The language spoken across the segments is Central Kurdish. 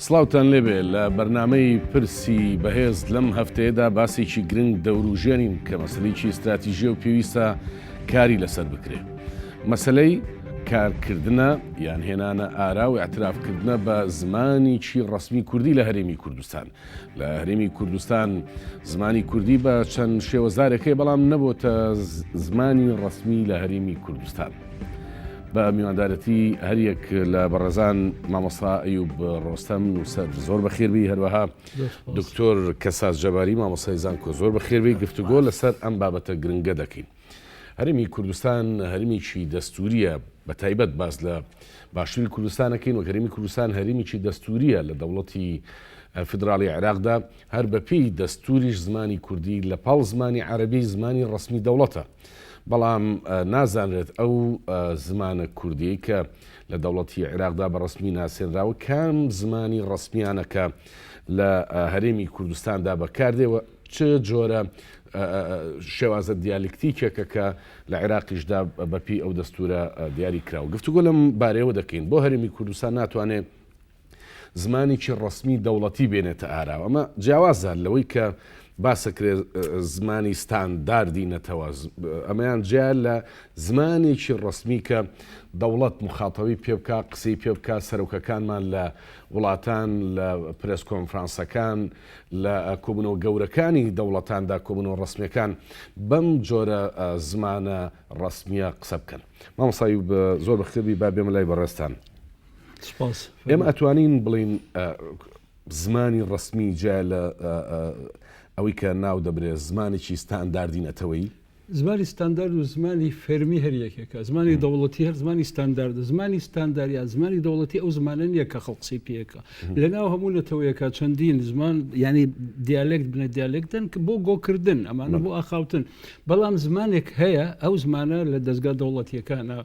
سڵاوتان لێبێ لە بەرنامەی پرسی بەهێز لەم هەفتەیەدا باسێکی گرنگ دەوروژێنین کە مەسلەیەکی استراتیژیە و پێویستە کاری لەسەر بکرێ. مەسلەی کارکردنە یان هێنانە ئارا و اعترافکردنە بە زمانێکی ڕەسمی کوردی لە هەرێمی کوردستان. لە هەرێمی کوردستان زمانی کوردی بە چەند شێوەزارێکەکەی بەڵام نەبووتە زمانی ڕەسمی لە هەرێمی کوردستان. بە میواندارەتی هەریەک لە بەڕێزان مامۆستا ئەیوب ڕۆستەم نووسەر زۆر بەخێربی، هەروەها دکتۆر کەساس جەباری مامۆستای زانکۆ زۆر بەخێربی گفتوگۆ لەسەر ئەم بابەتە گرنگە دەکەین. هەرێمی کوردستان هەرێمیکی دەستوریە، بە تایبەت باس لە باشووری کوردستانەکەین و هەرێمی کوردستان هەرێمیکی دەستوریە لە دەوڵەتی فدراڵی عێراقدا، هەر بەپێی دەستوریش زمانی کوردی لە پاڵ زمانی عەرەبی زمانی ڕەسمی دەوڵەتە. بەڵام نازانرێت ئەو زمانە کوردی کە لە دەوڵەتی عێراقدا بە ڕسمی ناسێنراوە کام زمانی ڕسمیانەکە لە هەرێمی کوردستاندا بەکاردێەوە چ جۆرە شێوازە دیالکتیکێکە کە لە عێراقیشدا بەپی ئەو دەستورە دیاری کراوە. گفتوگۆ لەم بارەیەوە دەکەین. بۆ هەرێمی کوردستان ناتوانێت زمانێکی ڕسمی دەوڵەتی بێنێتە ئاراوە. ئەمە جیاوازە لەوەی کە باسەکرێت زمانی ستانداردی نەتەوە، ئەمەیان جیا لە زمانێکی ڕسمی کە دەوڵەت مخاڵەوی پێ بکە، قسەی پێ بکە، سەرۆکەکانمان لە وڵاتان، لە پرێس کۆنفرانسەکان، لە کۆبوونەوە گەورەکانی دەوڵەتاندا کۆبوونەوە ڕسمیەکان بەم جۆرە زمانە ڕسمیە قسە بکەن. مامۆستا زۆر بەخێربی با بێمە لای بەڕێستان. ئێمە ئەتوانین بڵین زمانی ڕسمی جا لە ئەوەی کە ناو دەبرێت زمانێکی ستانداردی نەتەوەی؟ زمانی ستاندارد و زمانی فەرمی هەریەکێکە. زمانی دەوڵەتی هەر زمانی ستانداردە. زمانی ستانداریە زمانی دەوڵەتی ئەو زمانە نییە کە خەڵقسی پێەکە. لەناو هەموو نەتەوەیەکە چەندین زمان، ینی دیالکت بنە دیالکتن کە بۆ گۆکردن، ئەمانە بۆ ئاخاوتن. بەڵام زمانێک هەیە ئەو زمانە لە دەستگا دەوڵەتیەکانە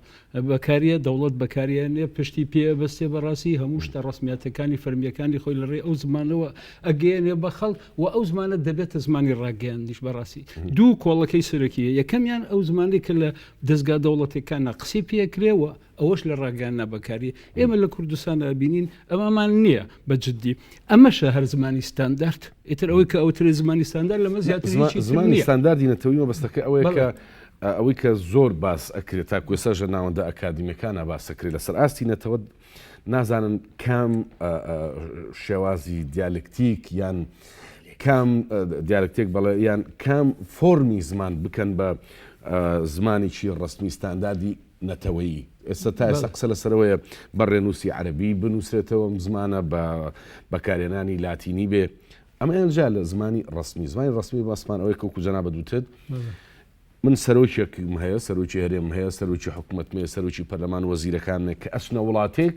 بەکاریە، دەوڵەت بەکاریانێ پشتی پێ بەستێ بەڕاستی هەموو شتە ڕسمیاتەکانی فەرمیەکانی خۆی لەڕێ ئەو زمانەوە ئەگەیەنێ بە خەڵ و ئەو زمانە دەبێتە زمانی ڕاگەیاندیش بەڕاستی. دوو کۆڵەکەی سەرەکیە. یەکەمیان ئەو زمانی کە لە دەستگا دەوڵەتەکانە قسەی پێکرێەوە، ئەوەش لە ڕاگەیاندنا بەکاری. ئێمە لە کوردستانە بینین ئەمەمان نییە بەجددی. ئەمەشە هەر زمانی ستاندارد. ئیتر ئەوەی کە ئەوتر زمانی ستاندارد لەمە زیاتر زمانی ستانداردی نەتەوەی مەبەستەکە ئەوەی کە زۆر باس ئەکرێت تا کوێسەژە ناوەندە ئەکادیمیەکانە باسەکرێت لەسەر ئاستی نەتەوە نازانن کام شێوازی دیالکتیک یان کام دیالکتێک بەڵێ یان کام فۆرمی زمان بکەن بە زمانێکی ڕسمی ستانداردی نەتەوەیی. ئێستا تا ئێستا قسە لەسەرەوەیە بەڕێنووسی عەرەبی بنووسێتەوە زمانە بە بەکارهێنانی لاتینی بێ. ئەمەیان جا لە زمانی ڕسمی. زمانی ڕسمی باسمان ئەوەی کە جەنابە دووتت من سەرۆکێکم هەیە، سەرۆکی هەرێم هەیە، سەرۆکی حکوومەتمێ، سەرۆکی پەرلەمان وەزیرەکانێک کە ئەچنە وڵاتێک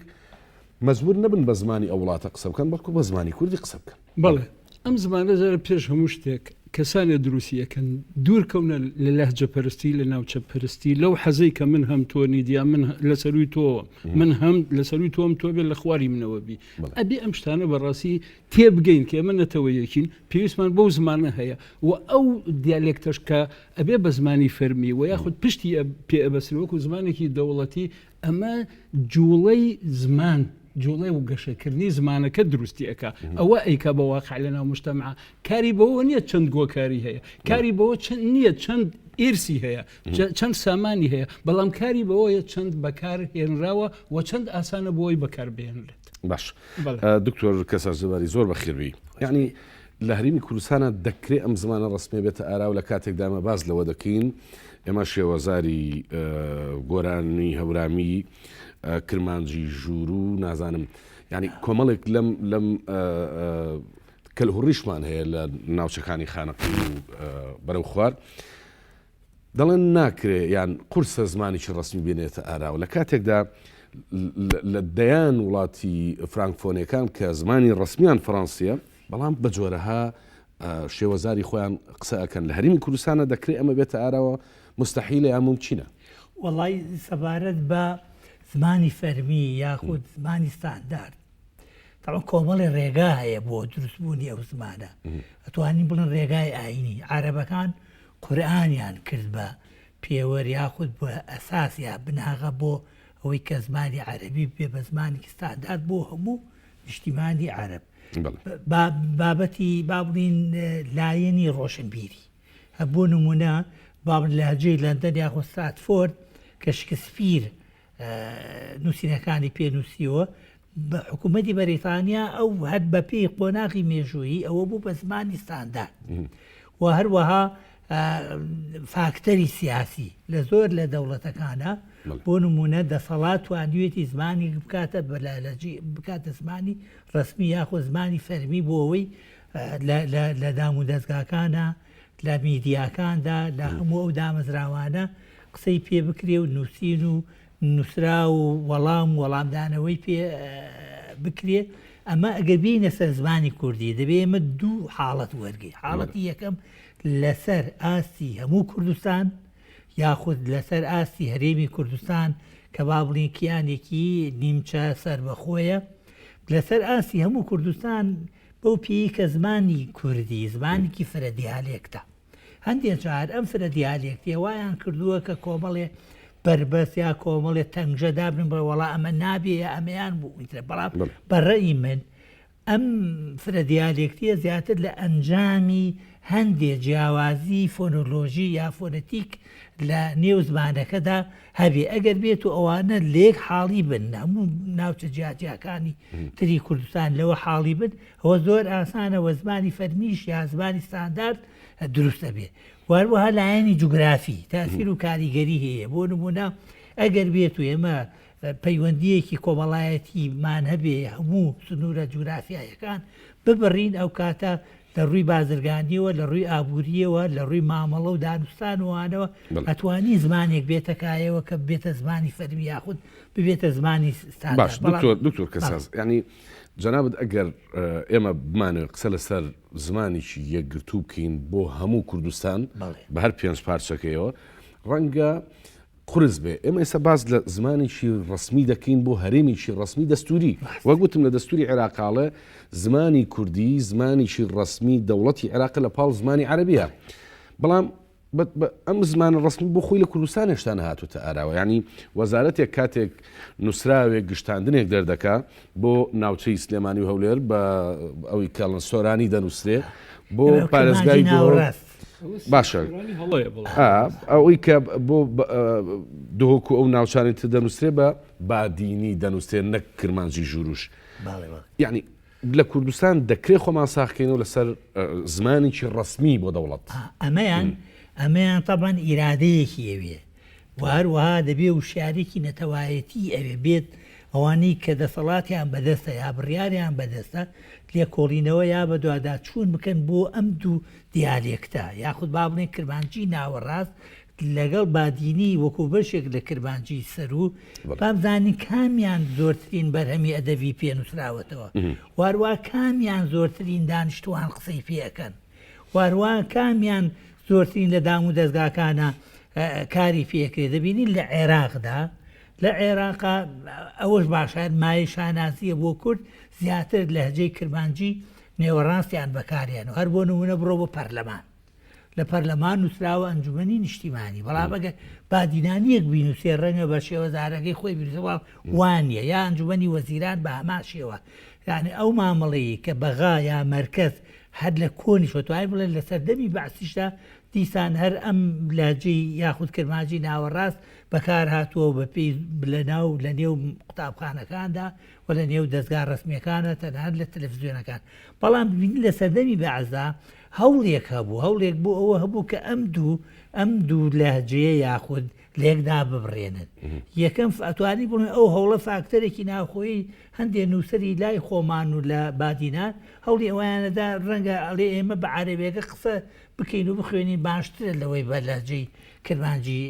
مەجبور نەبن بە زمانی ئەو وڵاتە قسە بکەن، بەڵکو بە زمانی کوردی قسە بکەن. بەڵێ ئەم زمانە زارە پێش هەموو شتێک کەسانێ دروستیەکەن دوورکەونە لە لەهجە پەرستی، لە ناوچە پەرستی، لەو حەزەی کە من هەم تۆ نیدیا، من لەسەروی تۆوە، من هەم لەسەروی تۆم تۆ بێت لە خواری منەوە بی. ئەبێ ئەم شتانە بەڕاستی تێبگەین کە ئێمە نەتەوەیەکین، پێویستمان بەو زمانە هەیە و ئەو دیالکتەش کە ئەبێ بە زمانی فەرمی و یاخود پشتی پێ ئەبەسرێ وەکو زمانێکی دەوڵەتی، ئەمە جوڵەی زمان، جوڵێ و گەشەکردنی زمانەکە دروستیەکە. ئەوە ئەیکە بە واقع لە ناو مجتەمع. کاری بەوە نییە چەند گۆکاری هەیە، کاری بەوە نییە چەند ئیرسی هەیە، چەند سامانی هەیە، بەڵام کاری بەوەیە چەند بەکار هێنراوە و چەند ئاسانە بۆی بەکار بێنرێت. باش دکتۆر کەساس جەباری زۆر بەخێربی. یعنی لە هەرێمی کوردستانە دەکرێت ئەم زمانە ڕسمێ بێتە ئارا و لە کاتێکدا ئەمە باز لەوە دەکەین. ئێمە شێوەزاری گۆرانی هەورامی، کرمانجی ژوور و نازانم، ینی کۆمەڵێک لەم کەلهوڕیشمان هەیە لە ناوچەکانی خانەقی و بەرەو خوار، دەڵێن ناکرێ یان قورسە زمانێکی ڕسمی بێنێتە ئاراوە لە کاتێکدا لە دەیان وڵاتی فرانکفۆنیەکان کە زمانی ڕسمیان فەڕەنسیە، بەڵام بە جۆرەها شێوەزاری خۆیان قسە ئەکەن. لە هەرێمی کوردستانە دەکرێت ئەمە بێتە ئاراوە مستەحیلە یان مومچینە؟ وەڵای سەبارەت بە زمانی فەرمی یاخود زمانی ستاندارد تاڵ کۆمەڵی ڕێگا هەیە بۆ دروستبوونی ئەو زمانە. ئەتوانین بڵن ڕێگای ئاینی عەرەبەکان قورئانیان کرد بە پێوەەر یاخود بە ئەساس یا بناغە بۆ ئەوەی کە زمانی عەرەبی بێ بە زمانی ستاندارد بۆ هەموو نیشتیمانی عرب بەڵێ. بابەتی با بڵین لایەنی ڕۆشنبیری بۆ نمونە بابن لەهجەی لەندەن یاخۆ ستراتفۆرد کە شکسپیر نووسینەکانی پێنووسیەوە بە حکوومەتی بەریتانیا ئەو هەر بە پێی قۆناغی مێژوویی ئەوە بوو بە زمانی ستاندار و هەروەها فاکتەری سیاسی لە زۆر لە دەوڵەتەکانە بۆ نمونە دەسەڵات توانیوێتی زمانی بکاتە بەلالەجی بکاتە زمانی ڕسمی یاخۆ زمانی فەرمی بۆ ئەوەی لە دام و دەستگاکانە لە میدیاکاندا لە هەموو ئەو دامەزراوانە قسەی پێ بکرێ و نووسین و نووسرا و وەڵامدانەوەی پێ بکرێ. ئەمە ئەگەر بینە سەر زمانی کوردی دەبێ ئمە دوو حاڵەت وەرگی حاڵەتی یەکەم لەسەر ئاستی هەموو کوردستان یاخود لەسەر ئاستی هەرێمی کوردستان کە با بڵین کیانێکی نیمچە سەر بەخۆیە لەسەر ئاستی هەموو کوردستان بەو پێی کە زمانی کوردی زمانێکی فرە دیالێکتە. هەندێک جار ئەم فرە دیالێکتی وایان کردووە کە کۆمەڵێ بربەس یا کۆمەڵێ تەنگژە دابن بڵێ وەڵا ئەمە نابێ یا ئەمەیان بوو بەڵام بەڕێی من ئەم فرە دیالێکتیە زیاتر لە ئەنجامی هەندێک جیاوازی فۆنۆلۆژی یا فۆنەتیک لە نێو زمانەکەدا هەبێ ئەگەر بێت و ئەوانە لێک حاڵی بن هەموو ناوچە جیاجیاکانی تری کوردستان لەوە حاڵی بن ئەوە زۆر ئاسانەوە زمانی فەرمیش یا زمانی ستاندارد دروستە بێ. وەروەها لایەنی جوگرافی تاسیر و کاریگەری هەیە بۆ نمونە ئەگەر بێت و ئێمە پەیوەندیەکی کۆمەڵایەتیمان هەبێ هەموو سنوورە جوگرافیایەکان ببڕین ئەو کاتە لە ڕووی بازرگانیەوە لە ڕووی ئابوووریەوە لە ڕووی مامەڵە و دانوستان وانەوە ئەتوانی زمانێک بێتەکایەوە کە بێتە زمانی فەرمی یاخود ببێتە زمانی باش دکتۆر کەساز ینی جەنابەت ئەگەر ئێمە بمانێت قسە لەسەر زمانێکی یەکگرتوو بکەین بۆ هەموو کوردستان بە هەر پێنج پارچەکەیەوە ڕەنگە قرس بێ ئێمە ئێستا باز لە زمانێکی ڕسمی دەکەین بۆ هەرێمیکی ڕسمی دەستوری وەگوتم لە دەستوری عێراقاڵە زمانی کوردی زمانێکی ڕسمی دەوڵەتی عێراق لە پاڵ زمانی عەرەبیە بەڵام ئەم زمانە ڕسمی بۆ خۆی لە کوردستان هێشتا نەهاتوتە ئاراوە ینی وەزارەتێک کاتێک نووسراوێک گشتاندنێک دەردەکا بۆ ناوچەی سلێمانی و هەولێر بە ئەوی کەڵن سۆرانی دەنووسێ بۆ پارێزگای باشە ئەوەی کە بۆ دۆکو ئەو ناوچانی تر دەنووسێ بە بادینی دەنووسێ نەک کرمانجی ژوروش یعنی لە کوردستان دەکرێت خۆمان ساخکەینەوە لەسەر زمانێکی ڕسمی بۆ دەوڵەت ئەمەیان تەبان ئیرادەیەکی ئەوێ هەروەها دەبێ وشارێکی نەتەوایەتی ئەوێ بێت ئەوانەی کە دەسەڵاتیان بەدەستە یا بڕیاریان بەدەستە لێکۆڵینەوە یا بە دووادا چوون بکەن بۆ ئەم دوو دیالێکتە یاخود با بڵێن کرمانجی ناوەڕاست لەگەڵ بادینی وەکو بەشێک لە کرمانجی سەر و بامزانی کامیان زۆرترین بەرهەمی ئەدەبی پێنووسراوەتەوە وارووا کامیان زۆرترین دانیشتوان قسەی پێەکەن وارووا کامیان زۆرترین لە دام و دەستگاکانە کاری پێکرێ دەبینین لە عێراقدا لە عێراقا ئەوەش باشار مای شانازیە بۆ کورد زیاتر لەهجەی کرمانجی نێوەڕاستیان بەکاریان و هەر بۆ نمونە بڕۆ بۆ پەرلەمان لە پەرلەمان نووسراوە ئەنجومەنی نیشتیمانی بەڵام ئەگە بادینانیەک بینوسێ ڕەنگە بە شێوەزارەکەی خۆی بینوسەوە وانە یا ئەنجومەنی وەزیران بە هەما شێوە یعنی ئەو مامەڵەیە کە بەغا یا مەرکەز هەر لە کۆنی شتوای بڵێن لە سەردەمی بەعسیشدا دیسان هەر ئەم لاجی یاخود کرمانجی ناوەڕاست بەکار هاتووە بە پێی لە نێو قوتابخانەکاندا و لە نێو دەستگا ڕسمیەکانە تەنها لە تەلەڤیزیۆنەکان بەڵام ببینی لە سەردەمی بەعزا هەوڵێک هەبوو هەوڵێک بۆ ئەوە هەبوو کە ئەم دوو لەهجەیە یاخود لێکدا ببڕێنن یەکەم ئەتوانی بڵێن ئەو هەوڵە فاکتەرێکی ناوخۆی هەندێک نووسری لای خۆمان و لە بادینان هەوڵی ئەوانەدا ڕەنگە ئەڵێ ئێمە بە عەرەبیەکە قسە بکەین و بخوێنین باشترە لەوەی بە لەهجەی کرمانجی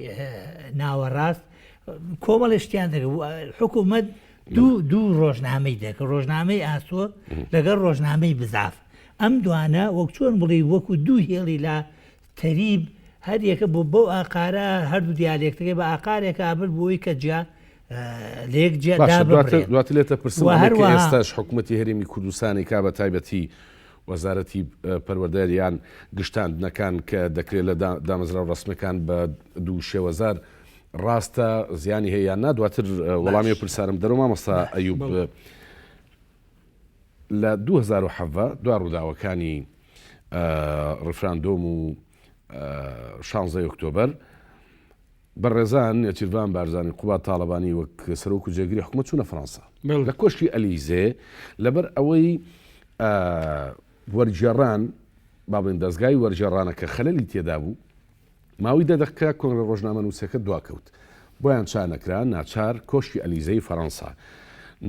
ناوەڕاست کۆمەڵی شتیان دەگە حکوومەت دوو ڕۆژنامەی دەکە ڕۆژنامەی ئاسۆ لەگەڵ ڕۆژنامەی بزاف ئەم دوانە وەک چۆن بڵێ وەکو دوو هێڵی لا تەریب هەر یەکە بۆ بەو ئاقارە هەردوو دیالێکتەکەی بە ئاقارێکە ئابل بۆی کە جیا لێک دواتر لێتە پرسم ئێستاش حکوومەتی هەرێمی کوردستانی کا بە تایبەتی وەزارەتی پەروەردەریان گشتاندنەکان کە دەکرێت لە دامەزرا و ڕسمەکان بە دوو شێوەزار ڕاستە زیانی هەیە نا دواتر وەڵامی پرسارم دەرەوە مامۆستا ئەیوب لە 2007 دو ڕووداوەکانی ڕفراندۆم و 16 ئۆکتۆبەر بەڕێزان نێچیروان بارزانانی قوبات تاالبانی وەک سەرۆک و جێگیری حکومەت چوونە فەڕەنسا لە کۆشکی ئەلیزێ لەبەر ئەوەی وەرجێڕان با بڵێن دەستگای وەرجێڕانە کە خەلەلی تێدا بوو ماوەی دەدەکە کۆنگرە ڕۆژنامە نووسەکە دواکەوت بۆیان چانەکرا ناچار کۆشکی ئەلیزەی فەڕەنسا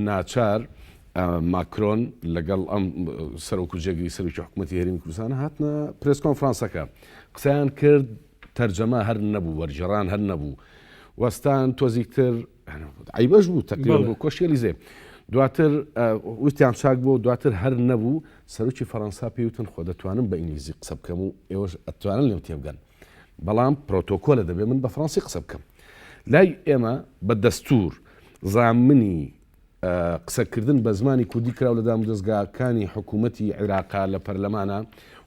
ناچار ماکرۆن لەگەڵ ئەم سەرۆک و جێگیری سەرۆکی حکومەتی هەرێمی کوردستان هاتنە پرێس کۆنفرانسەکە قسەیان کرد تەرجەمە هەر نەبوو وەرجێڕان هەر نەبوو وەستان تۆزیکتر عیبەش بوو تەقریبا بۆ کۆشکی ئەلیزێ دواتر وتیان چاک بۆ دواتر هەر نەبوو سەرۆکی فەڕەنسا پێوتن خۆ دەتوانم بە ئینگلیزی قسە بکەم و ئێوەش ئەتوانن لێم تێبگەن بەڵام پرۆتۆکۆلە دەبێ من بە فەڕەنسی قسە بکەم لای ئێمە بە دەستور زامنی قسەکردن بە زمانی کوردی کراو لە دام دەستگاکانی حکوومەتی عێراقا لە پەرلەمانە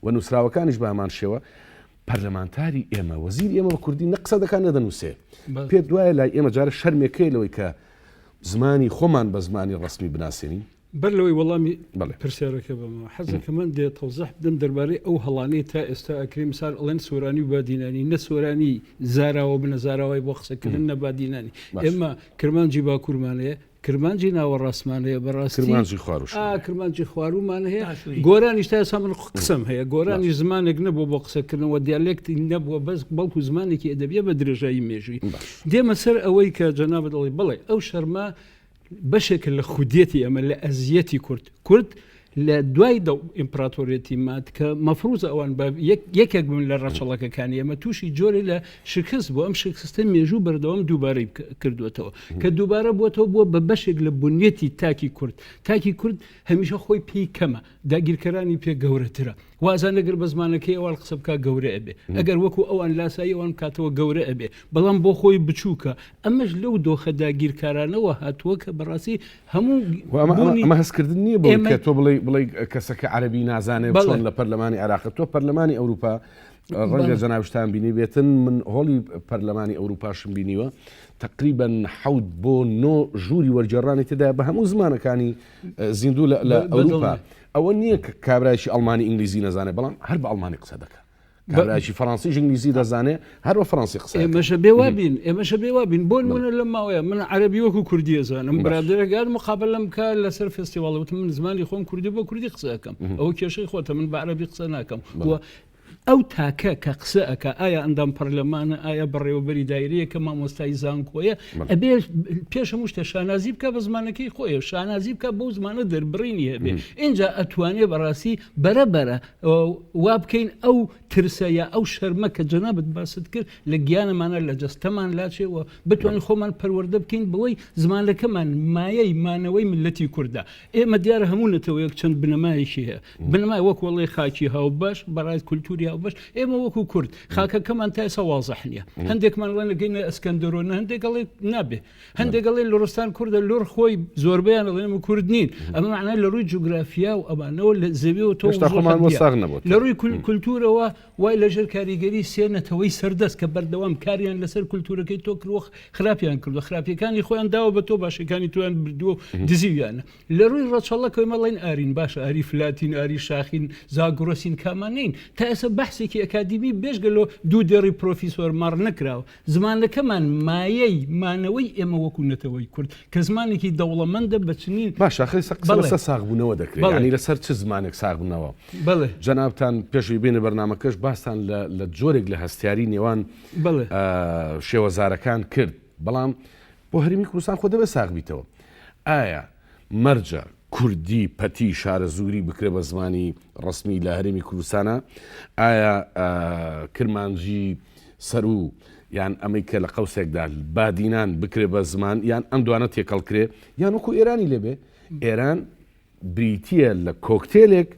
و نووسراوەکانیش بە هەمان شێوە پەرلەمانتاری ئێمە وەزیر ئێمە بە کوردی نەقسە دەکان نەدەنووسێ پێ دوایە لای ئێمە جارە شەرمێکەی لەوەی کە زمانی خۆمان بە زمانی ڕسمی بناسیێنین بەر لەوەی وەڵامی پرسیارەکە بەمە حەزەکە من دێت تەوزەح بدەم دەربارەی ئەو هەڵانەی تا ئێستا ئەکرێ مثال ئەڵێن سۆرانی و بادینانی نە سۆرانی زاراوە بنەزاراوای بۆ قسەکردن نە بادینانی ئێمە کرمانجی باکوورمانەیە کرمانجی ناوەڕاستمانەیە بەڕاستی کرمانجی خوارومان هەیە گۆرانیش تا ئێستا من قسەم هەیە گۆرانی زمانێک نەبوو بۆ قسەکردنەوە دیالێکتی نەبووە بەس بەڵکو زمانێکی ئەدەبیە بە درێژایی مێژووی دێمە سەر ئەوەی کە جەناب دەڵێ بڵێ ئەو شەرمە بەشێکە لە خودێتی ئەمە لە ئەزیەتی کورد لە دوای ئیمپراتۆریەتی مات کە مەفروض ئەوان یەکێک بن لە ڕەچەڵەکەەکانی ئەمە تووشی جۆری لە شکست بۆ ئەم شکستە مێژوو بەردەوام دووبارەی کردوێتەوە کە دووبارە بووەتەوە بووە بە بەشێک لە بنیەتی تاکی کورد هەمیشە خۆی پێی کەمە داگیرکەرانی پێ گەورەترە وازان ئەگەر بە زمانەکەی ئەوان قسە بکە گەورە ئەبێ ئەگەر وەکو ئەوان لاسایی ئەوان کاتەوە گەورە ئەبێ بەڵام بۆ خۆی بچووکە ئەمەش لەو دۆخە داگیرکارانەوە هاتووە کە بەڕاستی هەموو ئەمە هەستکردن نییە بۆ کە تۆ بڵێ کەسەکە عەرەبی نازانێت چۆن لە پەرلەمانی عێراق تۆ پەرلەمانی ئەوروپا ڕەنگە جەنابشتان بینی بێتن من هۆڵی پەرلەمانی ئەوروپاشم بینیوە تقریبا 7 بۆ 9 ژووری وەرجێڕانی تێدا بە هەموو زمانەکانی زیندوو لە ئەوروپا ئەوە نییە کابرایشی ئەڵمانی ئینگلیزی نەزانێت بەڵام هەر بە ئەڵمانی قسە دەکات کابرایشی فەڕەنسیش ئینگلیزی دەزانێت هەر بە فەڕەنسی قسە ئێمەشە بێوابین بۆ منە لەم ماوەیە من عەرەبی وەکو کوردی ئەزانم برادێرەگار مقابلەم کە لەسەر فستیواڵەوت من زمانی خۆم کوردی بۆ کوردی قسە ئەەکەم ئەوە کێشەی خۆتە من بە عەرەبی قسە ناکەم ئەو تاکە کە قسە ئەکە ئایا ئەندام پەرلەمانە ئایا بەڕێوەبەری دایرەیە کە مامۆستای زانکۆیە ئەبێ پێش هەموو شتە شانازی بکە بە زمانەکەی خۆیە شانازی بکە بەو زمانە دەربڕینی هەبێ اینجا ئەتوانێ بەڕاستی بەرەبەرە وا بکەین ئەو ترسە یا ئەو شەرمە کە جەنابەت باست کرد لە گیانەمانە لە جەستەمان لاچێەوە بتوانین خۆمان پەروەردە بکەین بەوەی زمانەکەمان مایەی مانەوەی ملەتی کووردە ئێمە دیارە هەموو نەتەوەیەک چەند بنەمایشی هەیە بنەمای وەک وەڵێ خاکی هاو باش بەڕای کولتوری باش ئێمە وەکو کورد خاکەکەمان تا ئێستا واضح نییە هەندێکمان ڵێن لەگەینە ئەسکەندەرۆنە هەندێک گەڵێ نابێ هەندێک گەڵێ لۆرستان کووردە لۆر خۆی زۆربیان لەڵێنمە کورد نین ئەمە معنای لە ڕووی جوگرافیا و ئەمانەوە لە زەویەوە تۆ لە ڕووی کولتورەوە وای لەژێر کاریگەری سێنەتەوەی سەردەست کە بەردەوام کاریان لەسەر کولتورەکەی تۆ کردوە خراپیان کردو خراپیەکانی خۆیان داوە بە تۆ باشەکانی تویان بردووە دزیویانە لە ڕووی ڕەچەڵەکەی مەڵێن ئارین باشە ئاری فلاتین ئاری شاخین زاگرۆسین کامانین تا ئێستا بەحسێکی ئەکادیمی بێژگەلۆ دوو دێڕی پرۆفیسۆر ماڕ نەکراوە زمانەکەمان مایەی مانەوەی ئێمە وەکو نەتەوەی کورد کە زمانێکی دەوڵەمەندە بەچنین باشە قسە ساغبوونەوە دەکرێت ینی لەسەر چ زمانێک ساغبوونەوە جەنابتان پێشوی بینە بەرنامەکەش باستان لە جۆرێک لە هەستیاری نێوان شێوەزارەکان کرد بەڵام بۆ هەرمی کوردستان خۆ دەبێت ساغبیتەوە ئایا مەرجە کوردی پەتی شارە زووری بکرێ بە زمانی ڕسمی لە هەرێمی کوردستانە ئایا کرمانجی سەر و یان ئەمەی کە لە قەوسێکدا بادینان بکرێ بە زمان یان ئەم دوانە تێکەڵکرێ یان وەکو ئێرانی لێبێ ئێران بریتیە لە کۆکتێلێک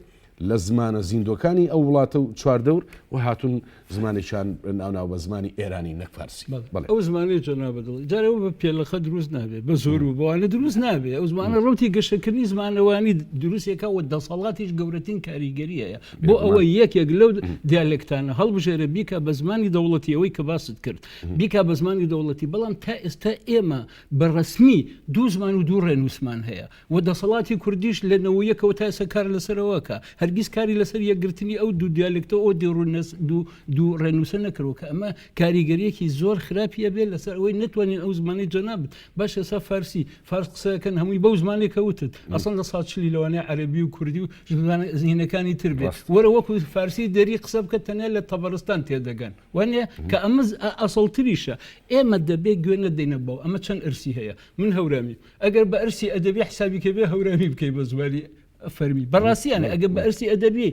لە زمانە زیندۆکانی ئەو وڵاتە و چواردەور و هاتون زمانێکیان ناوناو بە زمانی ئێرانی نەک فارسی. ئەو زمانی جەنابە دڵی جارەوە بە پێلەخە دروست نابێت بە زۆر و بەوانە دروست نابێت ئەو زمانە ڕوتی گەشەکردنی زمانەوانی دروستێکەوە دەسەڵاتیش گەورەترین کاریگەریەیە بۆ ئەوە یەکێک لەو دیالێکتانە هەڵبژێرە بیکە بە زمانی دەوڵەتی ئەوەی کە باست کرد بیکە بە زمانی دەوڵەتی بەڵام تا ئێستا ئێمە بەڕسمی دوو زمان و دوو ڕێنووسمان هەیە و دەسەڵاتی کوردیش لە نەوەیەکەوە تا ئێستا کار لەسەرەوەکە هەرگیز کاری لەسەر یەکگرتنی ئەو دوو دیالێکتە ئەو دوو ڕێنووسە نەکردەوە کە ئەمە کاریگەریەکی زۆر خراپیە بێت لەسەر ئەوەی نتوانین ئەو زمانی جەنابێت باش ئێستا فارسی فارس قسەکەن هەمووی بەو زمانی کەوتت ئەسڵ لە ساچلی لەوانەیە عەرەبی و کوردی و زیینەکانی تر بێت وەرە وەکو فارسی دەری قسە بکە تەنیا لە تەبەرستان تێدەگەن وانە کە ئەمە ئەسڵتریشە ئێمە دەبێت گوێ نەدەینە بەو ئەمە چەند ئەرسی هەیە من هەورامی ئەگەر بە ئەرسی ئەدەبی حسابیکە بێ هەورامی بکەی بە زواری فەرمی بەڕاستیانە ئەگەر بە ئەرسی ئەدەبی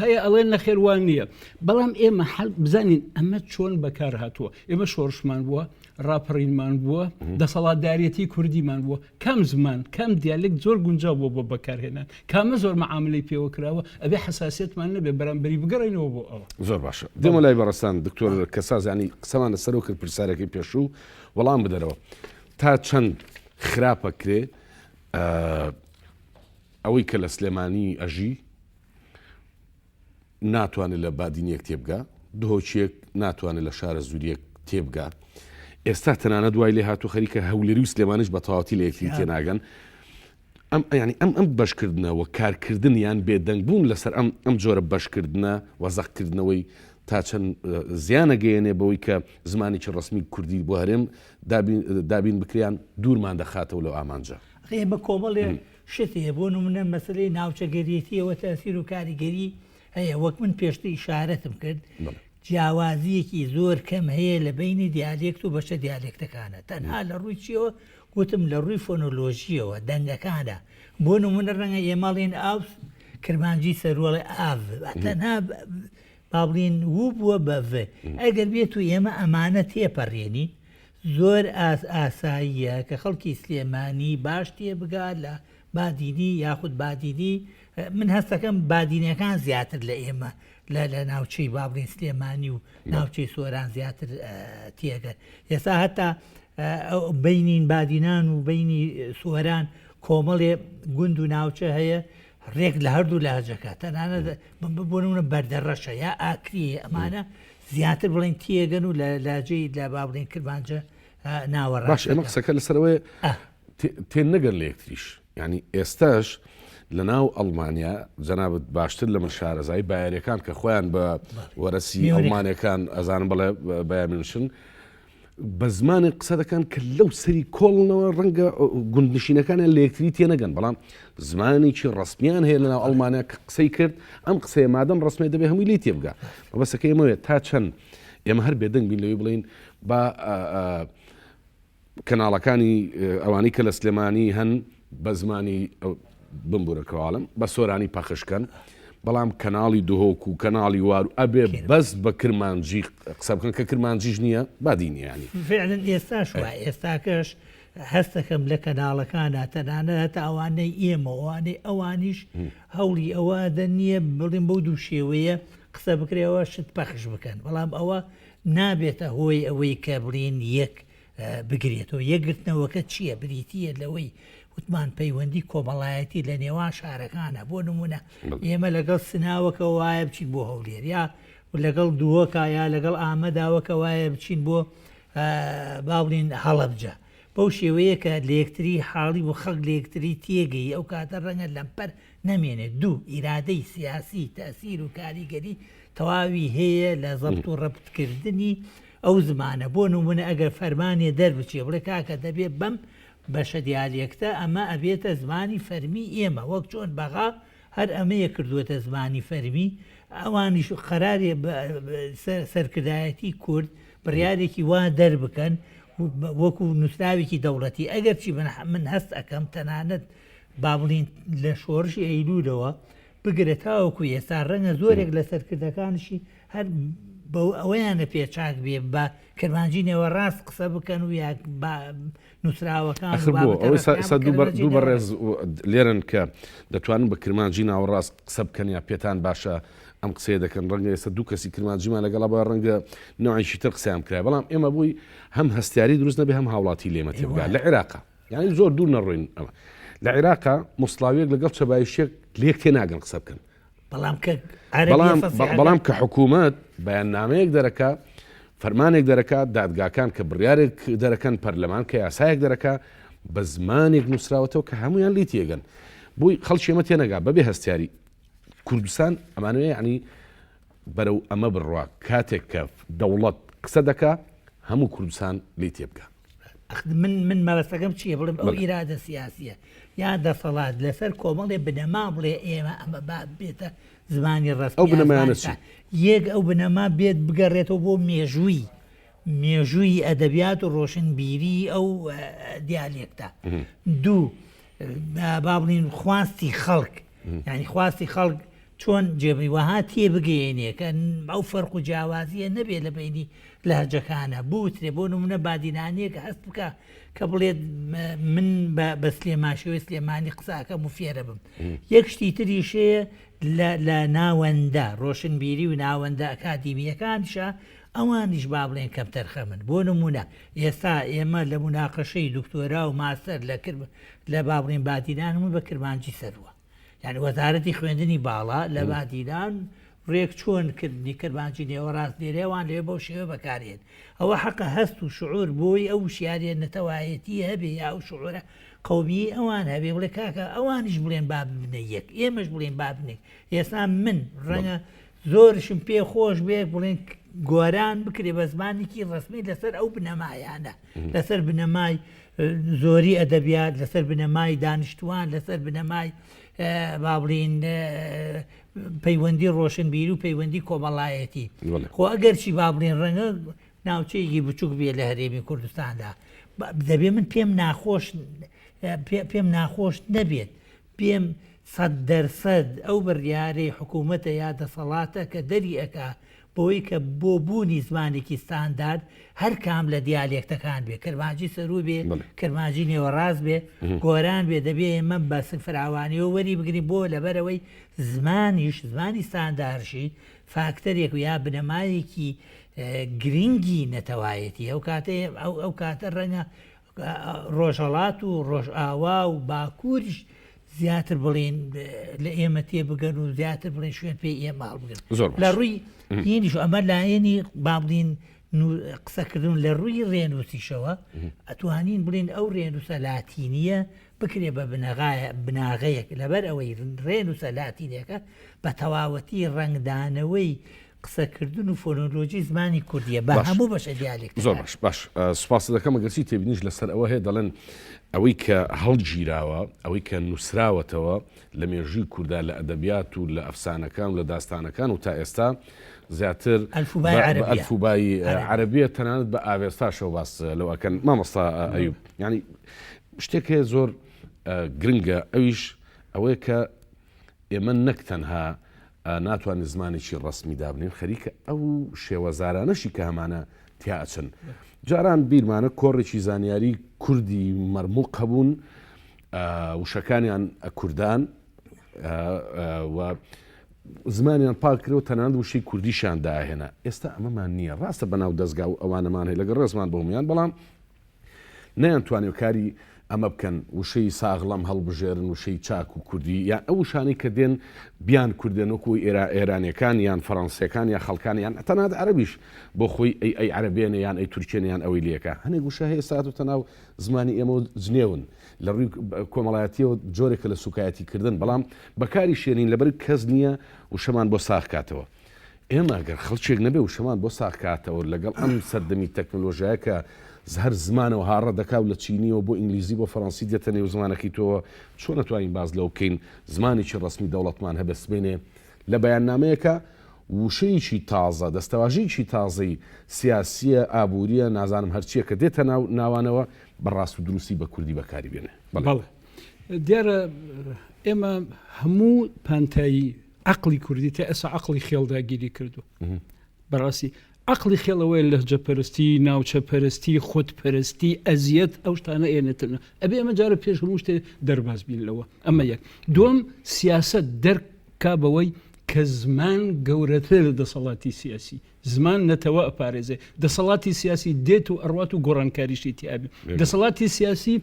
هەیە ئەڵێن نەخێوان نییە بەڵام ئێمە بزانین ئەمە چۆن بەکار هاتووە ئێمە شۆڕشمان بووە ڕاپەڕینمان بووە دەسەڵاتدارەتی کوردیمان بووە کەم زمان کەم دیالێک زۆر گونجاو بووە بۆ بەکارهێنان کامە زۆر مەعاملەی پێوە کراوە ئەبێ حساسیتمان نەبێ بەرامبەری بگەڕێنەوە بۆ ئەوە زۆر باشە دێمە لای بەڕستان دکتۆر کەساز ینی قسەمان لەسەرەوە کرد پرسیارەکەی پێشوو وەڵام بدەرەوە تا چەند خراپە کرێ ئەوەی کە لە سلێمانی ئەژی ناتوانێت لە بادینیەک تێبگا دهۆچیەک ناتوانێت لە شارە زوریەک تێبگا ئێستا تەنانە دوای لێ هاتوو خەریکە هەولێری و سلێمانش بە تەواوەتی لە یەکتری تێناگەن ئەم بەشکردنەوە کارکردن یان بێدەنگ بوون لەسەر ئەم جۆرە بەشکردنە وەزەقکردنەوەی تا چەند زیانە گەیەنێ بەوەی کە زمانێکی ڕسمی کوردی بۆ هەرێم دابین بکریان دوورمان دەخاتەوە لەو ئامانجە بە کۆمەڵێ شتێ بۆ نمونە مەسلەی ناوچەگەریەتیەوە تاسیر و کاریگەری هەیە وەک من پێشتر ئیشارەتم کرد جیاوازیەکی زۆر کەم هەیە لە بینی دیالێکت و بەشە دیالێکتەکانە تەنها لە ڕووی چیەوە گوتم لە ڕووی فۆنۆلۆژیەوە دەنگەکانە بۆ نمونە ڕەنگە ئێمەڵێن ئاوس کرمانجی سەروەڵی ئاو تەنها بابڵین وو بووە بەڤێ ئەگەر بێت و ئێمە ئەمانە تێپەڕێنی زۆر ئاساییە کە خەڵکی سلێمانی باش تێبگا لە بادینی یاخود بادینی من هەستەکەم بادینەکان زیاتر لە ئێمە لە ناوچەی بابڵین سلێمانی و ناوچەی سۆران زیاتر تێگەن ئێستا هەتا بینین بادینان و بینی سۆران کۆمەڵێ گوند و ناوچە هەیە ڕێک لە هەردوو لاجەکە تەنانە بۆنمونە بەردەڕەشە یا ئاکریە ئەمانە زیاتر بڵین تێگەن و لە لاجەی لە بابڵین کرمانجە ناوەڕ باش ئەمە قسەکە لەسەرەوەی تێن نەگەن لە یەکتریش ینی ئێستاش لە ناو ئەڵمانیا جەنابەت باشتر لە من شارەزایی بایاریەکان کە خۆیان بە وەرەسی ئەڵمانیەکان ئەزانم بەڵێ بەیانشن بە زمانی قسە دەکەن کە لەو سەری کۆڵنەوە ڕەنگە گوندنشینەکانیان لە یەکتری تێنەگەن بەڵام زمانێکی ڕسمیان هەیە لەناو ئەڵمانیا کە قسەی کرد ئەم قسەیە مادەم ڕسمی دەبێ هەمووی لی تێبگا بەسەکە ئێمەوێ تا چەند ئێمە هەر بێدەنگ بین لەوەی بڵین با کەناڵەکانی ئەوانی کە لە سلێمانی هەن بە زمانی بمبورەکەواڵم بە سۆرانی پەخشکەن بەڵام کەناڵی دهۆک و کەناڵی وار و ئەبێ بەس بە کرمانجی قسە بکەن کە کرمانجیش نییە بادینیانی فعلن ئێستاش وای ئێستاکەش هەستەکەم لە کەناڵەکانە تەنانە هەتا ئەوانەی ئێمە ئەوانەی ئەوانیش هەوڵی ئەوەدە نییە بڵێن بەو دوو شێوەیە قسە بکرێەوە شت پەخش بکەن بەڵام ئەوە نابێتە هۆی ئەوەی کە بڵێن یەک بگرێتەوە یەکگرتنەوەکە چییە بریتیە لەوەی وتمان پەیوەندی کۆمەڵایەتی لە نێوان شارەکانە بۆ نمونە ئێمە لەگەڵ سناوەکە وایە بچین بۆ هەولێر یا لەگەڵ دووەکە یا لەگەڵ ئامەداوەکە وایە بچین بۆ باڵین هەڵەبجە بەو شێوەیە کە لە یەکتری حاڵی بۆ خەڵک لە یەکتری تێگەی ئەو کاتە ڕەنگە لەمپەر نەمێنێت دوو ئیرادەی سیاسی تەسیر و کاریگەری تەواوی هەیە لە زەبط و ڕەبتکردنی ئەو زمانە بۆ نمونە ئەگەر فەرمانێ دەربچێ بڵێ کاکە دەبێت بەم بەشە دیالێکتە ئەمە ئەبێتە زمانی فەرمی ئێمە وەک چۆن بەغا هەر ئەمەیە کردووەتە زمانی فەرمی ئەوانیش قەرارێ سەرکردایەتی کورد بڕیارێکی وا دەربکەن وەکو نووسراوێکی دەوڵەتی ئەگەر چی من هەست ئەەکەم تەنانەت با بڵین لە شۆڕشی ئەیلوولەوە بگرێت تاوەکو ئێستا ڕەنگە زۆرێک لە سەرکردەکانشی هەر بە ئەوەیانە پێچاک بێ بە کەرمانجی نێوەڕاست قسە بکەن و یا نووسراوەکان دوو بەڕێز لێرن کە دەتوانن بە کرمانجی ناوەڕاست قسە بکەن یا پێتان باشە ئەم قسەیە دەکەن ڕەنگە ئێستا دوو کەسی کرمانجیمان لەگەڵا بە ڕەنگە نوعیشی تر قسەیان کرا بەڵام ئێمە بووی هەم هەستیاری دروست نەبێ هەم هاوڵاتی لێمە تێبگا لە عێراقا یعنی زۆر دوور نەڕۆین ئەمە لە عێراقا موسڵاویەک لەگەڵ چەبایشێک لێک تێناگەن قسە بکەن بەڵام کە حکوومەت بەیاننامەیەک دەرەکە فەرمانێک دەرەکات دادگاکان کە بڕیارێک دەرەکەن پەرلەمان کە یاسایەک دەرەکە بە زمانێک نووسراوەتەوە کە هەمویان لی تێگەن بووی خەڵکی ئێمە تێنەگا بەبێ هەستیاری کوردستان ئەمانوێ یعنی بەرەو ئەمە بڕوا کاتێک کە دەوڵەت قسە دەکا هەموو کوردستان لی تێبگە من مەبەستەکەم چییە بڵێم ئەو ئیرادە سیاسیە یا دەسەڵات لەسەر کۆمەڵێ بنەما بڵێ ئێمە ئەمە بێتە زمانی ڕست ئەو بنەمایانە یەک ئەو بنەما بێت بگەڕێتەوە بۆ مێژووی ئەدەبیات و ڕۆشنبیری ئەو دیالێکتە دوو با بڵین خواستی خەڵک یعنی خواستی خەڵک چۆن جێبیوەها تێبگەێنێ کە ئەو فەرق و جیاوازیە نەبێت لە بینی لەهجەکانە بوترێ بۆ نمونە بادینانەیە کە هەست بکە کە بڵێت من بە سلێماشەوەی سلێمانی قساکەم و فێرە بم یەک شتی تریشەیە لە ناوەندە ڕۆشنبیری و ناوەندە ئەکادیمیەکانشە ئەوانیش با بڵێن کەم تەرخە من بۆ نمونە ئێستا ئێمە لە موناقەشەی دکتۆرا و ماستەر لە با بڵێن بادینانمون بە کرمانجی سەروە یعنی وەزارەتی خوێندنی باڵا لە بادینان ڕێک چۆن کردنی کرمانجی نێوەڕاست لێرێوان لێ بەو شێوە بەکارێن ئەوە حەقە هەست و شعور بۆی ئەو شیارێ نەتەوایەتی هەبێ یا ئەو شعورە قەومی ئەوان هەبێ بڵێ کاکە ئەوانیش بڵێن با بنە یەک ئێمەش بڵێن با بنێ ئێستا من ڕەنگە زۆرشم پێ خۆش بێ بڵێن گۆران بکرێ بە زمانێکی ڕسمی لەسەر ئەو بنەمایانە لەسەر بنەمای زۆری ئەدەبیات لەسەر بنەمای دانیشتوان لەسەر بنەمای با بڵین پەیوەندی ڕۆشنبیری و پەیوەندی کۆمەڵایەتی خۆ ئەگەرچی با بڵین ڕەنگە ناوچەیەکی بچووک بێ لە هەرێمی کوردستاندا دەبێ من پێم ناخۆش نەبێت پێم 100% ئەو بڕیارەی حکوومەتە یا دەسەڵاتە کە دەری ئەکا بۆی کە بۆ بوونی زمانێکی ستاندارد هەر کام لە دیالێکتەکان بێ کرمانجی سەرروو بێ کرمانجی نێوەڕاست بێ گۆران بێ دەبێ ئێمە بە فراوانیەوە وەری بگرین بۆ لەبەرەوەی زمانی ستاندارشی فاکتەرێک و یا بنەمایەکی گرنگی نەتەوایەتی ئەو کاتە ڕەنگە ڕۆژهەڵات و ڕۆژئاوا و باکووریش زیاتر بڵێن لە ئێمە تێبگەن و زیاتر بڵێن شوێن پێی ئێماڵ بگەن لە ڕووی هینیش ئەمە لایەنی با بڵین قسەکردن لە ڕووی ڕێنووسیشەوە ئەتوانین بڵین ئەو ڕێنووسە لاتینیە بکرێ بە بناغەیەک لەبەر ئەوەی ڕێنووسە لاتینەکە بە تەواوەتی ڕنگدانەوەی قسەکردن و فۆنۆلۆژی زمانی کوردیە بە هەموو بەشە دیالێک زۆر باش سوپاس دەکەم ئەگەرچی تێبینیش لەسەر ئەوە هەیە دەڵێن ئەوەی کە هەڵگیراوە ئەوەی کە نووسراوەتەوە لە مێژووی کووردا لە ئەدەبیات و لە ئەفسانەکان و لە داستانەکان و تا ئێستا زیاتر ئەلفوبای عەرەبیە تەنانەت بە ئاوێستاشەوە باس لەوەکەن مامۆستا ئەیوب ینی شتێک زۆر گرنگە ئەویش ئەوەیە کە ئێمە نەک تەنها ناتوانین زمانێکی ڕسمی دابنین خەریکە ئەو شێوەزارانەشی کە هەمانە تیاچن جاران بیرمانە کۆڕێکی زانیاری کوردی مەرموق هەبوون وشەکانیان کوردان و زمانیان پاکرەوە تەنانەت وشەی کوردیشان داهێنا ئێستا ئەمەمان نییە ڕاستە بەناو دەستگا و ئەوانەمان هەیە لەگەڵ ڕێزمان بۆمیان بەڵام نەیانتوانێت کاری ئەمە بکەن وشەی ساغڵام هەڵبژێرن وشەی چاک و کوردی یان ئەو شانەی کە دێن بیان کوردێنەوەکو ئێرانیەکان یان فەڕەنسیەکان یا خەڵکانیان تەنانەت عەرەبیش بۆ خۆی ئەی عەرەبێنە یان ئەی تورکێنیان ئەوەی لێکە هەنێک وشە هەیە سات و تەناو زمانی ئێمە جنێون لە ڕووی کۆمەڵایەتیەوە جۆرێکە لە سوکایەتیکردن بەڵام بەکاری شێنین لەبەر کەس نییە وشەمان بۆ ساغکاتەوە ئێمە ئەگەر خەڵکێک نەبێ وشەمان بۆ ساغکاتەوە لەگەڵ ئەم سەردەمی تەکنۆلۆژیایە کە هەر زمانەوە هاڕە دەکاو لە چینیەوە بۆ ئینگلیزی بۆ فەڕەنسی دێتە نێو زمانەکەی تۆوە چۆن نەتوانین باز لەو بکەین زمانێکی ڕسمی دەوڵەتمان هەبەسمێنێ لە بەیاننامەیەکە وشەیەکی تازە دەستەواژەیەکی تازەی سیاسیە ئابووریە نازانم هەرچیە کە دێتە ناوانەوە بەڕاست و دروستی بە کوردی بەکاری بێنێ بەڵێ دیارە ئێمە هەموو پانتایی عقلی کوردی تا ئێستا عقلی خێڵداگیری کردو بەڕاستی عقلی خێڵەوەی لەهجە پەرستی ناوچە پەرستی خۆتپەرستی ئەزیەت ئەو شتانە ئێنێتن ئەبێ ئەمە جارە پێش هەموو شتێ دەرباز بینەوە ئەمە یەک دوم سیاست دەرکا بەوەی کە زمان گەورەتر لە دەسەڵاتی سیاسی زمان نەتەوە ئەپارێزێ دەسەڵاتی سیاسی دێت و ئەڕوات و گۆڕانکاریشی تیابی دەسەڵاتی سیاسی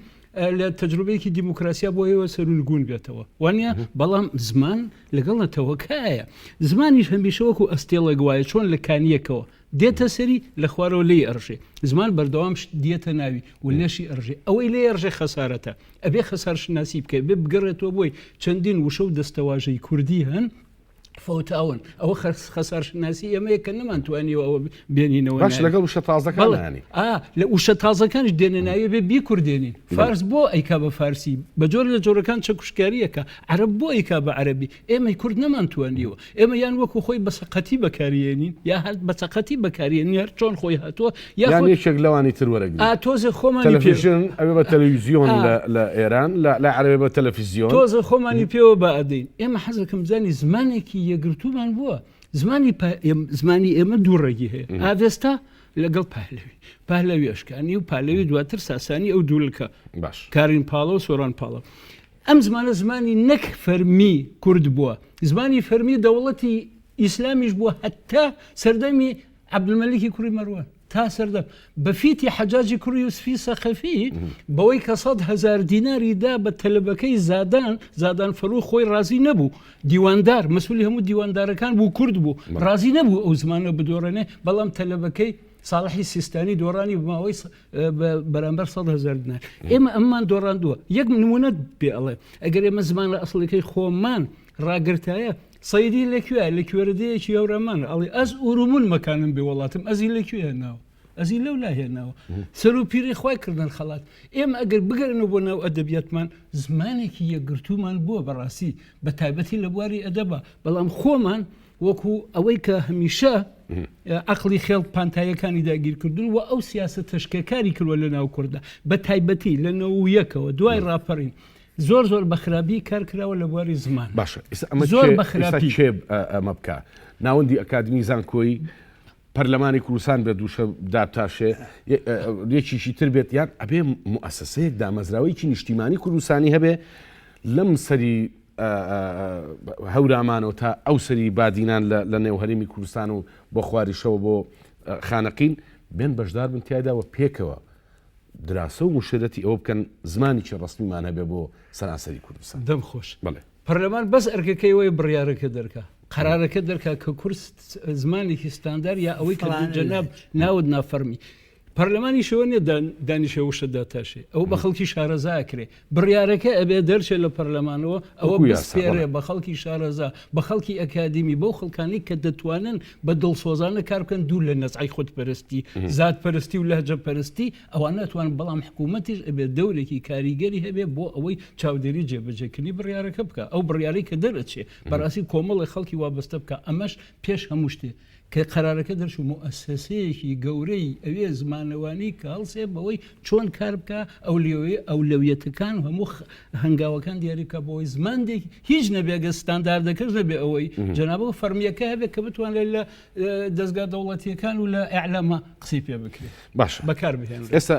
لە تەجروبەیەکی دیموکراسیا بۆ ئێوە سەرونگون بێتەوە وانە بەڵام زمان لەگەڵ نەتەوەکایە زمانیش هەمیشە وەکو ئەستێڵێک وایە چۆن لە کانیەکەوە دێتە سەری لە خوارەوە لێ ئەڕژێ زمان بەردەوام دیێتە ناوی و لێشی ئەڕژێ ئەوەی لێ ئەڕژێ خەسارەتە ئەبێ خەسارشناسی بکە بێ بگەڕێتەوە بۆی چەندین وشە و دەستەواژەی کوردی هەن فوتاون ئەوە خەسارشناسی ئەمەیە کە نەمانتوانیەوە ئەوە بێنینەوە باش لەگەڵ وشە تازەکانی لە وشە تازەکانش دێنەناوی بێ بی کوردێنین فارس بۆ ئەیکا بە فارسی بە جۆر لە جۆرەکان چە کوشکاریەکە عەرەب بۆ ئەیکا بە عەرەبی ئێمەی کورد نەمانتوانیەوە ئێمە یان وەکو خۆی بەسەقەتی بەکارێنین یا هەر بەسەقەتی بەکارێنین هەر چۆن خۆی هاتووە یان یەکێک لەوانی تر وەرەگرن تۆزە خۆمانی تەلەڤیزیۆن ئەوێ بە تەلەڤیزیۆن لە ئێران لە عەرەبی بە تەلەڤیزیۆن تۆزە خۆمانی پێوە بە ئەدەین ئێمە حەزەکەم زانی زمانێکی یەگرتومان بووە زمانی ئێمە دووڕێگی هەیە ئاڤێستا لەگەڵ پاهلەوی ئەشکانی و پالەوی دواتر ساسانی ئەو دوولکە باش کارین پاڵە و سۆران پاڵە ئەم زمانە زمانی نەک فەرمی کورد بووە زمانی فەرمی دەوڵەتی ئیسلامیش بووە هەتا سەردەمی عەبدولمەلیکی کوڕی مەروان تا سەردەم بەفیتی حەجاجی کوڕی یوسفی سەخەفی بەوەی کە 100,000 دیناری دا بە تەلەبەکەی زادان فەرۆ خۆی ڕازی نەبوو دیواندار مەسئولی هەموو دیواندارەکان بوو کورد بوو ڕازی نەبوو ئەو زمانە بدۆڕێنێ بەڵام تەلەبەکەی ساڵحی سیستانی دۆڕانی بماوەی بەرامبەر 100,000 دینار ئێمە ئەممان دۆڕاندووە یەک نمونەت بێ ئەڵێ ئەگەر ئێمە زمانە ئەسڵەکەی خۆمان ڕاگرتایە سەیدی لەکوێ لە کوێردەیەکی ئەوڕەمان ئەڵێ ئەس ئورومون مەکانم بێ وڵاتم ئەزی لەکوێ هێناوە ئەزی لەو لا هێناوە سەر و پیری خۆی کردن خەڵات ئێمە ئەگەر بگەرنەوە بۆ ناو ئەدەبیاتمان زمانێکی یەکگرتومان بووە بەڕاستی بە تایبەتی لە بواری ئەدەبە بەڵام خۆمان وەکو ئەوەی کە هەمیشە عقلی خێڵ پانتایەکانی داگیرکردن و ئەو سیاسە تەشکێکاری کردوە لە ناو کوردە بە تایبەتی لە 91ەوە دوای ڕاپەڕین زۆر بە خراپی کار کراوە لە بواری زمان باشە زۆر بە خراپی چێ ئەمە بکە ناوەندی ئەکادمی زانکۆی پەرلەمانی کوردستان بێت دووشە دابتاشێ یەکیشی تر بێت یان ئەبێ موسسەیەک دامەزراوەیەکی نیشتیمانی کوردستانی هەبێ لەم سەری هەورامانەوە تا ئەو سەری بادینان لە نێوهەرێمی کوردستان و بۆ خواریشەوە بۆ خانەقین بێن بەشدار بن تیایداوە پێکەوە دراسە و مشێرەتی ئەوە بکەن زمانیی ڕستمیمان هەبێ بۆ سەرانسەری کوردستان دەم خۆش بڵێ پەرلەمان بەس ئەرکەکەیەوەی بڕیارەکە دەرکە قرارەکە دەرکا کە کورس زمانێکی ستاندار یا ئەوەی کە جەناب ناود نافەرمی پەرلەمانی شەوە نیە دانیشە وشە داتاشێ ئەو بە خەڵکی شارەزاکرێ بڕیارەکە ئەبێ دەرچێت لە پەرلەمانەوە ئەوە بەسپێرێ بە خەڵکی شارەزا بە خەڵکی ئەکادیمی بەو خەڵکانی کە دەتوانن بە دڵسۆزانە کار بکەن دوور لە نەزعی خۆتپەرستی زادپەرستی و لەهجە پەرستی ئەوان ناتوان بەڵام حکوومەتیش ئەبێ دەورێکی کاریگەری هەبێ بۆ ئەوەی چاودێری جێبەجێکردنی بڕیارەکە بکە ئەو بڕیاری کە دەرەچێ بەڕاستی کۆمەڵی خەڵکی وابەستە بکە ئەمەش پێش هەموو شتێ کە قرارەکە دەرچوو مؤسسەیەکی گەورەی ئەوێ زمانەوانی کە هەڵسێ بەوەی چۆن کار بکە ئەولەویەتەکان هەموو هەنگاوەکان دیاریکە بۆەوەی زماندێک هیچ نەبێگە ستانداردەکەش نەبێ ئەوەی جەنابەوە فەرمیەکە هەبێت کە بتوانێت لە دەستگا دەوڵەتیەکان و لە ئەعلامە قسەی پێ بکرێت باش بەکار بهێن ئێستا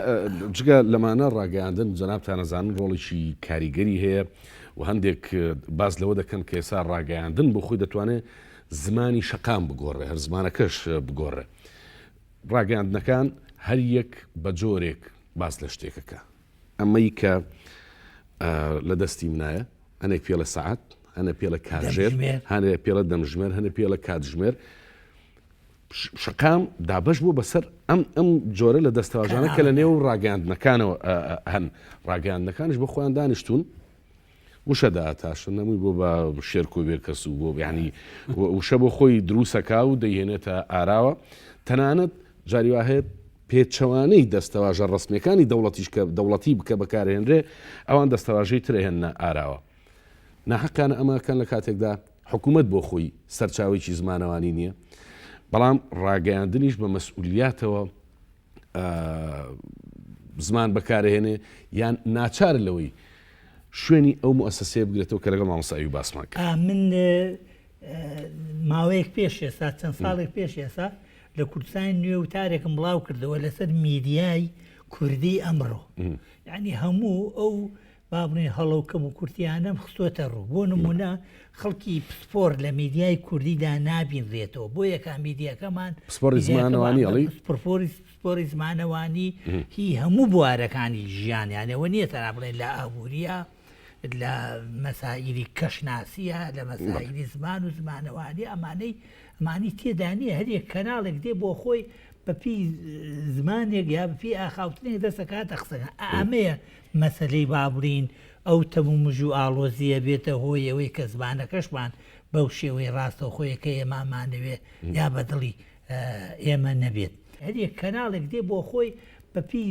جگە لەمانە ڕاگەاندن جەنابتان نەزانن ڕۆڵێکی کاریگەری هەیە و هەندێک باز لەوە دەکەن کە ئێستا ڕاگەاندن بۆ خۆی دەتوانێت زمانی شەقام بگۆڕێ هەر زمانەکەش بگۆڕێ ڕاگەاندنەکان هەر یەک بە جۆرێک باس لە شتێکەکە ئەمەی کە لە دەستی منایە هەنێک پێ لە سەعات هەنە پێ لە کاتژێر هەنێ پێ لە دەمژمێر هەنە پێ لە کاتژمێر شەقام دابش بوو بەسەر ئەم جۆرە لە دەستەواژانە کە لە نێو ڕاگەاندنەکانەوە هەن ڕاگەاندنەکانش بۆ خۆیان دانیشتون وشە داهاتاشن نەمووی بۆ بە شێرک و بێرکەس و بۆ ینی وشە بۆ خۆی دروسەکا و دەیهێنێتە ئاراوە تەنانەت جاری وهەیە پێچەوانەی دەستەواژە ڕسمیەکانی دەوڵەتیش کە دەوڵەتی بکە بەکارهێنرێ ئەوان دەستەواژەی ترهێنە ئاراوە ناحەقانە ئەمەکەن لە کاتێکدا حکوومەت بۆ خۆی سەرچاوێکی زمانەوانی نییە بەڵام ڕاگەیاندنیش بە مەسئولیاتەوە زمان بەکارهێنێ یان ناچار لەوەی شوێنی ئەو مؤسسەیە بگرێتەوە کە لەگەڵ مامۆستا ئەیوب باسمان کرد من ماوەیەک پێش ئێستا چەند ساڵێک پێش ئێستا لە کوردستانی نوێ وتارێکم بڵاو کردەوە لەسەر میدیای کوردی ئەمڕۆ یعنی هەموو ئەو با بڵێن هەڵەوکەم و کورتیانەم خستۆتە ڕوو بۆ نمونە خەڵکی پسپۆر لە میدیای کوردیدا نابینڕێتەوە بۆ یەکان میدیاکەمان پسپۆری زمانەوانی ئەڵێ پسپۆری زمانەوانی هی هەموو بوارەکانی ژیانیانەوە نییە تەنها بڵێن لە ئابووریە لە مەسائیری کەشناسیە لە مەسائیری زمان و زمانەوانی ئەمانی تێدا نیە هەرێک کەناڵێک دێ بۆ خۆی بەپی زمانێک یا بپی ئاخاوتنێک دەسەکاتە قسەکە ئەمەیە مەسلەی بابڕین ئەو تەمومژ و ئاڵۆزیە بێتە هۆی ئەوەی کە زمانەکەشمان بەو شێوەی ڕاستە خۆیەکە ئێمامانەوێ یا بەدڵی ئێمە نەبێت هەرێک کەناڵێک دێ بۆ خۆی بەپی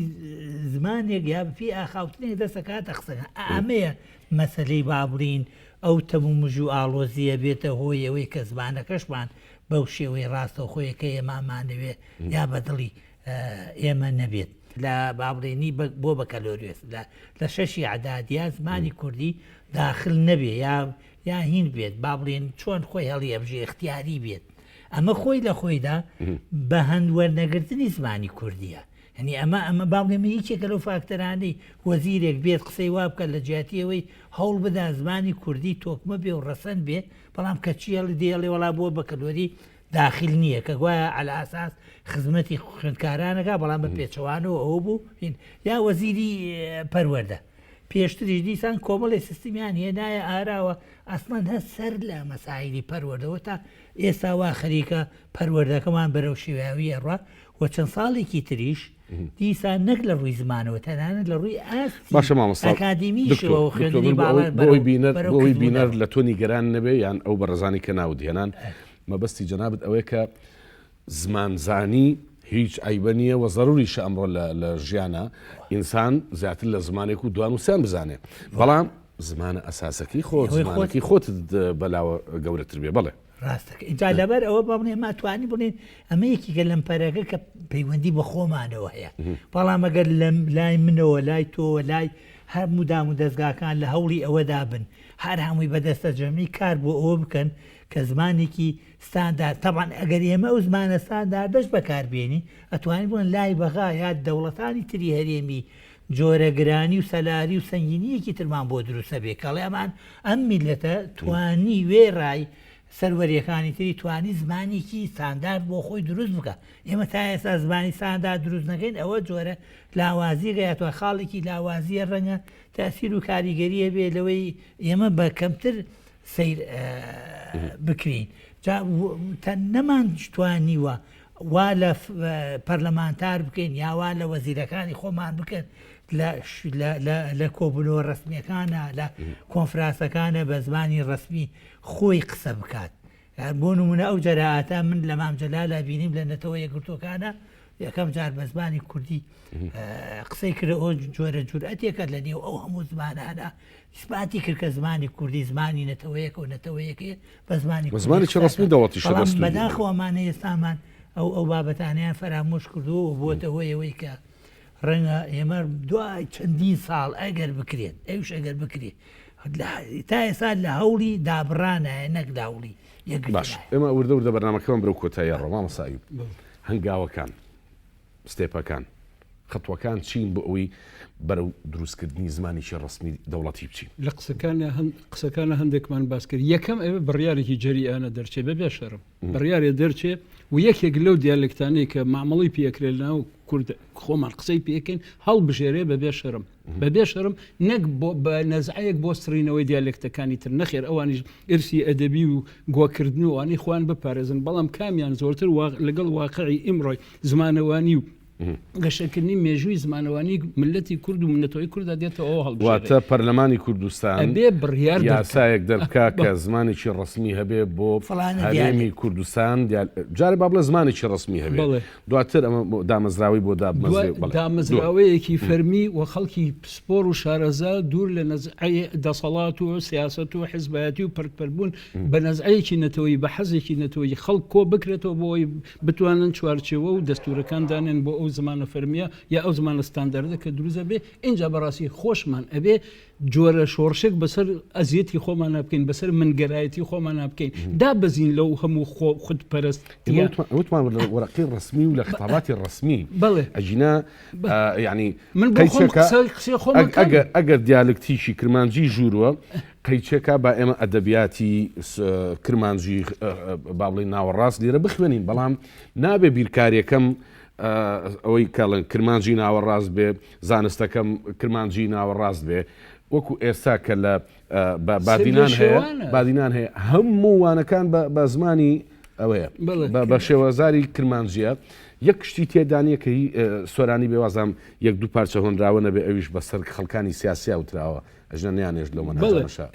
زمانێک یا بپی ئاخاوتنێک دەسەکاتە قسەکە ئەمەیە مەسلەی بابڕین ئەو تەمومژ و ئاڵۆزیە بێتە هۆی ئەوەی کە زمانەکەشمان بەو شێوەی ڕاستە خۆیەکە ئێمامانەوێ یا بەدڵی ئێمە نەبێت لە بابڕێنی بۆ بە کەلۆریۆس لە شەشی عەدادیا زمانی کوردی داخل نەبێ یا هین بێت با بڵێن چۆن خۆی هەڵی ئەبژێ اختیاری بێت ئەمە خۆی لە خۆیدا بە هەندوەرنەگرتنی زمانی کوردیە هەنی ئەمە با بڵێمە هیچێکە لەو فاکتەرانەی وەزیرێک بێت قسەی وا بکە لە جیاتیەوەی هەوڵ بدا زمانی کوردی تۆکمە بێ و ڕەسەن بێ بەڵام کە چیەڵ دێڵێ وڵا بۆ بە کەلۆری داخل نییە کە گوایە على ئاساس خزمەتی خوێندکارانەکە بەڵام بە پێچەوانەوە ئەوە بوو یا وەزیری پەروەردە پێشتریش دیسان کۆمەڵی سیستمیان هێنایە ئاراوە ئەسڵەن هەست سەر لە مەسائیلی پەروەردەوە تا ئێستا وا خەریکە پەروەردەکەمان بەرەو شێواویە ڕوا و چەند ساڵێکی تریش دیسان نەک لە ڕووی زمانەوە تەنانەت لە ڕووی ئاکادیمیشەوە خوێندنی بۆی بینەر لە تۆنی گەران نەبێ یان ئەو بەڕێزانی کە ناودێنان مەبەستی جەنابەت ئەوەیە کە زمانزانی هیچ عیبە نییە و ضروریشە ئەمڕۆ لە ژیانە ئینسان زیاتر لە زمانێک و دوان وسیان بزانێ بەڵام زمانە ئەساسەکەی خۆت زمانەکەی خۆت بەلاوە گەورەتر بێ بڵێ ڕاستەکە اینجا لەبەر ئەوە بڵێ ماتوانی بڵێن ئەمە یەکیگە لەم پەرەکە کە پەیوەندی بە خۆمانەوە هەیە بەڵام ئەگەر لای منەوە لای تۆوە لای هەر مودام و دەستگاکان لە هەوڵی ئەوەدا بن هەر هەمووی بەدەستە جەمعی کار بۆ ئەوە بکەن کە زمانێکی ستاندار طبعاً ئەگەر ئێمە ئەو زمانە ستانداردەش بەکاربێنی ئەتوانین بڵێن لای بەغا یا دەوڵەتانی تری هەرێمی جۆرەگرانی و سەلاری و سنگینیەکی ترمان بۆ دروستە بێ کەڵێ ئەم میلەتە توانی وێڕای سەروەریەکانی تری توانی زمانێکی ستاندارد بۆ خۆی دروست بکە ئێمە تا ئێستا زمانی ستاندارد دروست نەکەین ئەوە جۆرە لاوازی گەیاتوە خاڵێکی لاوازیە ڕەنگە تاسیر و کاریگەریە بێ لەوەی ئێمە بە کەمتر سیر بکرین نەمان توانیوە وا لە پەرلەمانتار بکەین یاوا لە وەزیرەکانی خۆمان بکەن لە کۆبنەوە ڕسمیەکانە لە کۆنفرانسەکانە بە زمانی ڕسمی خۆی قسە بکات بۆ نمونە ئەو جەراعاتە من لە مام جەلالە بینیم لە نەتەوە یەکگرتوەکانە یەکەم جار بە زمانی کوردی قسەی کرد ئەو جۆرە جورئەتێکە لە نێو ئەو هەموو زمانانە ئیسباتی کرد کە زمانی کوردی زمانی نەتەوەیەک و نەتەوەیەکێ بە زمانی چ ڕسمی دەوڵەتی شەدەست بەداخەوەمانە ئێستامان ئەو بابەتانیان فەرامۆش کردووە و بۆتە هۆیەوەی کە ڕەنگە ئێمە دوای چەندین ساڵ ئەگەر بکرێت ئەوش ئەگەر بکرێت تا ئێستا لە هەوڵی دابڕانایە نەک داوڵی باش ئێمە وردە بەرنامەکەمان بەرەو کۆتایی ڕۆما مەسایب هەنگاوەکان ستێپەکان خەتوەکان چین بۆ ئەوەی بەرەو دروستکردنی زمانیشی ڕسمی دەوڵەتی بچین لە قسەکانە هەندێکمان باس کرد یەکەم ئەوە بڕیارێکی جەریانە دەرچێ بەبێ شەرم بڕیارێ دەرچێ و یەکێک لەو دیالکتانەی کە مامەڵی پێکرێت لەناو کورد خۆمان قسەی پێکەین هەڵ بژێرێ بەبێ شەرم نەک بە نەزعەیەک بۆ سرینەوەی دیالکتەکانی تر نەخێر ئەوانیش ئرسی ئەدەبی و گۆکردن و ئەوانەی خۆیان بپارێزن بەڵام کامیان زۆرتر لەگەڵ واقعی ئیمڕۆی زمانەوانی و گەشەکردنی مێژووی زمانەوانی ملەتی کورد و منەتەوەی کووردا دێتەوە هەڵواتە پەرلەمانی کوردستان بێ بڕیار یاسایەک دەربکا کە زمانێکی ڕسمی هەبێ بۆ هەرێمی کوردستان جارێ با بڵێ زمانێکی ڕسمی هەبێ دواتر ئەمە دامەزراوی بۆ دامەزراوەیەکی فەرمی و خەڵکی سپۆر و شارەزا دوور لە نەزعەی دەسەڵات و سیاست و حیزبایەتی و پەرکبوون بە نەزعەیەکی نەتەوەی بە حەزێکی نەتەوەی خەڵک کۆ بکرێتەوە بۆی بتوانن چوارچێوە و دەستورەکان دانێن بۆ ئەو ئەو زمانە فەرمیە یا ئەو زمانە ستانداردە کە دروزە بێ اینجا بەڕاستی خۆشمان ئەبێ جۆرە شۆڕشێک بەسەر ئەزیەتی خۆمان بکەین بەسەر منگەرایەتی خۆمان بکەین دابەزین لەو هەموو خودپەرست وتمان وەرەقی ڕسمی و لە خطاباتی ڕسمی بەڵێ ئەجینا یعنی من بۆ خۆم قسەی خۆم ئەگەر دیالکتیشی کرمانجی ژوورەوە قەیچێکە با ئێمە ئەدەبیاتی کرمانجی با بڵێن ناوەڕاست لێرە بخوێنین بەڵام نابێ بیرکاریەکەم ئەوەی کاڵن کرمانجی ناوەڕاست بێ زانستەکەم کرمانجی ناوەڕاست بێ وەکو ئێستا کە لە بادینان هەیە هەموو وانەکان بە زمانی ئەوەیە بە شێوەزاری کرمانجیە یەک شتی تێدانیە کە سۆرانی بێوازام یەک دوو پارچە هۆنراوە نەبێ ئەویش بەسەر خەڵکانی سیاسیا وتراوە ئەژنە نیانێژ لەو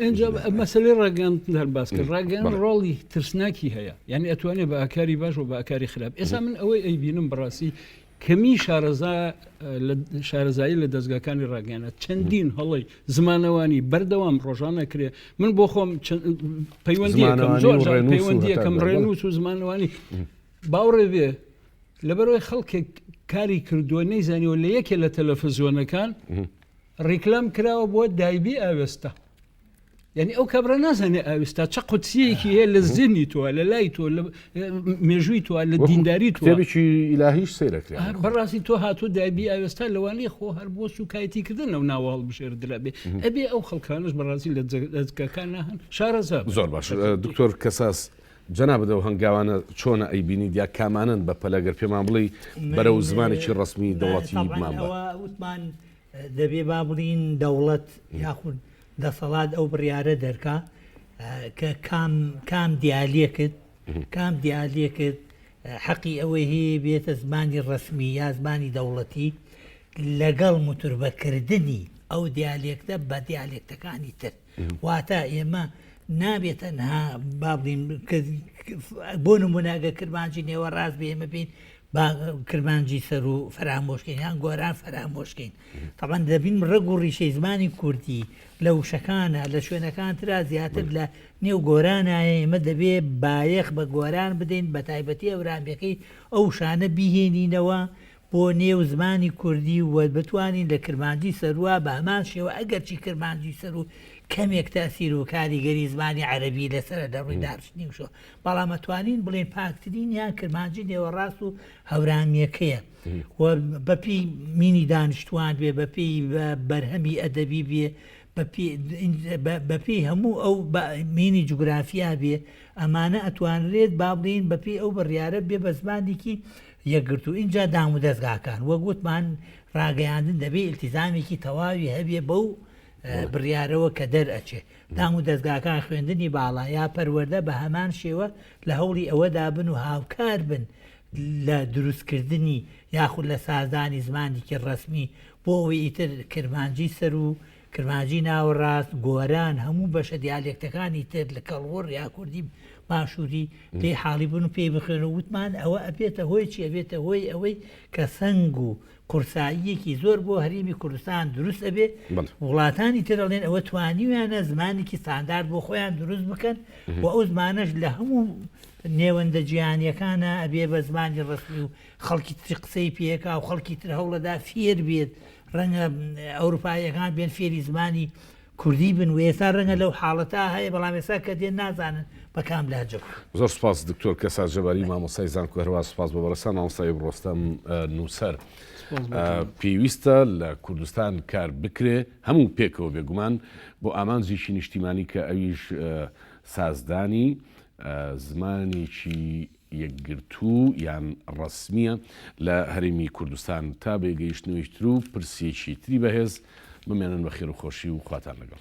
اینجا مەسلەی ڕاگەان هەرباس کرد ڕاگەان ڕۆڵی ترسناکی هەیە یعنی ئەتوانێت بە ئاکاری باش و بە ئاکاری خراپ ئێستا من ئەوەی ئەیبینم بەڕاستی کەمی شارەزایی لە دەستگاکانی ڕاگەانە چەندین هەڵی زمانەوانی بەردەوام ڕۆژانە کرێ من بۆ خۆم پەیوەندیەکەم زۆر پەیوەندیەکەم ڕێنووس و زمانەوانی باوڕێ بێ لەبەرەوەی خەڵکێک کاری کردووە نەیزانیەوە لە یەکێ لە تەلەڤیزیۆنەکان ڕیکلام کراوە بۆ دایبی ئاوێستە یعنی ئەو کابرا نازانێ ئاوێستا چ قوتسیەکی هەیە لە زنی تۆ لە لای تۆ لە مێژووی تۆ لە دینداری تۆ کتێبێکی ئیلاهیش سەیرەکرێ بەڕاستی تۆ هاتوو دایبی ئاوێستا لەوانەیە خۆ هەر بۆ سوکایەتیکردن ئەو ناوەڵ بشێردرا بێ ئەبێ ئەو خەڵکانش بەڕاستی لە دەستگاکان ناهەن شارەزا زۆر باش دکتۆر کەساس جەنابەدە و هەنگاوانە چۆنە ئەیبینی دیا کامانن بە پەلەگەر پێمان بڵێ بەرەو زمانێکی ڕسمی دەوڵەتی وتمان دەبێ با بڵین دەوڵەت یاخود دەسەڵات ئەو بڕیارە دەرکا کە کام دیالێکت حەقی ئەوەی هەیە بێتە زمانی ڕسمی یا زمانی دەوڵەتی لەگەڵ متوربەکردنی ئەو دیالێکتە بە دیالێکتەکانی تر واتە ئێمە نابێت تەنها با بڵین بۆ نمونەگە کرمانجی نێوە ڕاست بێ ئێمە بین با کرمانجی سەر و فرامۆشکەین یان گۆران فرامۆشکەین تەبەن دەبین ڕێگ و ڕیشەی زمانی کوردی لە وشەکانە لە شوێنەکان ترا زیاتر لە نێو گۆرانایە ئێمە دەبێ بایەخ بە گۆران بدەین بە تایبەتی ئەورانبیەکەی ئەو شانە بیهێنینەوە بۆ نێو زمانی کوردی و بتوانین لە کرمانجی سەروە بە هەمان شێوە ئەگەرچی کرمانجی سەر و کەمێک تاسیر و کاریگەری زمانی عەرەبی لەسەر دەڕووی دارشتنی وشۆ بەڵام ئەتوانین بڵێن پاکترین یان کرمانجی نێوەڕاست و هەورانیەکەیە بەپی مینی دانیشتوان بێ بەپی بەرهەمی ئەدەبی بێ بەپی هەموو ئەو مینی جوگرافیا بێ ئەمانە ئەتوانرێت با بڵین بەپی ئەو بڕیارە بێ بە زمانێکی یەکگرت و اینجا دام و دەستگاکان وە گوتمان ڕاگەیاندن دەبێ ئیلتیزامێکی تەواوی هەبێ بەو بڕیارەوە کە دەرئەچێ دام و دەستگاکان خوێندنی باڵا یا پەروەردە بە هەمان شێوە لە هەوڵی ئەوەدا بن و هاوکار بن لە دروستکردنی یاخود لە سازانی زمانێکی ڕسمی بۆ ئەوەی ئیتر کرمانجی سەر و کرمانجی ناوەڕاست گۆران هەموو بەشە دیالێکتەکانی تر لە کەڵوەڕ یا کوردی باشووری پێی حاڵی بن و پێی بخێن و وتمان ئەوە ئەبێتە هۆی چی ئەبێتە هۆی ئەوەی کە سەنگ و قورساییەکی زۆر بۆ هەرێمی کوردستان دروست ئەبێ وڵاتانی ترەڵێن ئەوە توانیویانە زمانێکی ستاندارد بۆ خۆیان دروست بکەن و ئەو زمانەش لە هەموو نێوەندە جیهانیەکانە ئەبێ بە زمانی ڕسمی و خەڵکی تری قسەی پێکا و خەڵکی تر هەوڵەدا فێر بێت ڕەنگە ئەوروپایەکان بێن فێری زمانی کوردی بن و ئێستا ڕەنگە لەو حاڵەتا هەیە بەڵام ئێستا کە دێن نازانن بەکام لاجە. زۆر سپاس دکتۆر کەسا جەباری مامۆستای زانکۆ هەروە سپاس بە بەڕێستان مامۆستای ڕۆستەم نووسەر. پێویستە لە کوردستان کار بکرێ هەموو پێکەوە بێگومان بۆ ئامانجێکی نیشتیمانی کە ئەویش سازدانی زمانێکی یەکگرتوو یان ڕسمیە لە هەرێمی کوردستان تا بێگەیشتنەوەیشتر و پرسیەکی تری بەهێز بمێنن بە خێر و خۆشی و خواتان لەگەڵ.